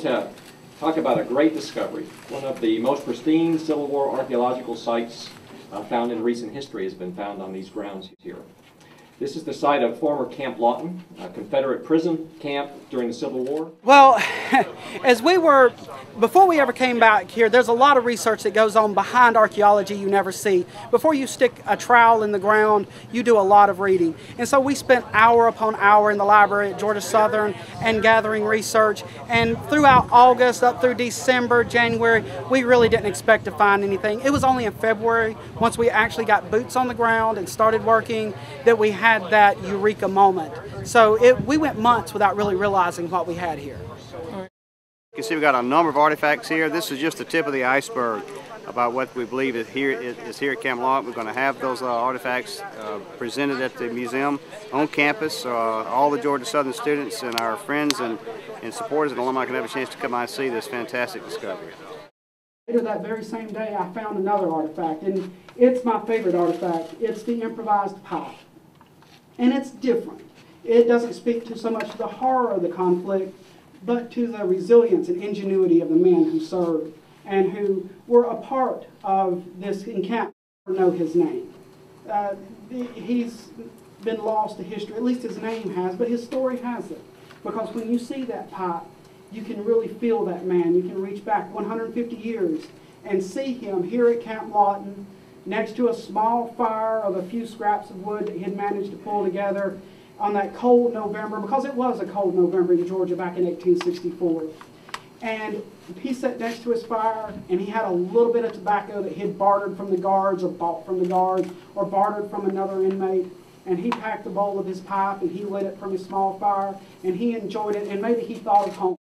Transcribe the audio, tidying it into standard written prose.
able to talk about a great discovery. One of the most pristine Civil War archaeological sites found in recent history has been found on these grounds here. This is the site of former Camp Lawton, a Confederate prison camp during the Civil War. Well, before we ever came back here, there's a lot of research that goes on behind archaeology you never see. Before you stick a trowel in the ground, you do a lot of reading. And so we spent hour upon hour in the library at Georgia Southern and gathering research. And throughout August, up through December, January, we really didn't expect to find anything. It was only in February, once we actually got boots on the ground and started working, that we had that eureka moment. So we went months without really realizing what we had here. You can see we've got a number of artifacts here. This is just the tip of the iceberg about what we believe is here at Camp Lawton. We're going to have those artifacts presented at the museum on campus. All the Georgia Southern students and our friends and supporters and alumni can have a chance to come out and see this fantastic discovery. Later that very same day, I found another artifact, and it's my favorite artifact. It's the improvised pipe. And it's different. It doesn't speak to so much the horror of the conflict, but to the resilience and ingenuity of the men who served and who were a part of this encampment. Know his name. He's been lost to history, at least his name has, but his story hasn't. Because when you see that pipe, you can really feel that man. You can reach back 150 years and see him here at Camp Lawton, next to a small fire of a few scraps of wood that he had managed to pull together on that cold November, because it was a cold November in Georgia back in 1864. And he sat next to his fire, and he had a little bit of tobacco that he had bartered from the guards or bought from the guards or bartered from another inmate. And he packed a bowl of his pipe, and he lit it from his small fire, and he enjoyed it, and maybe he thought of home.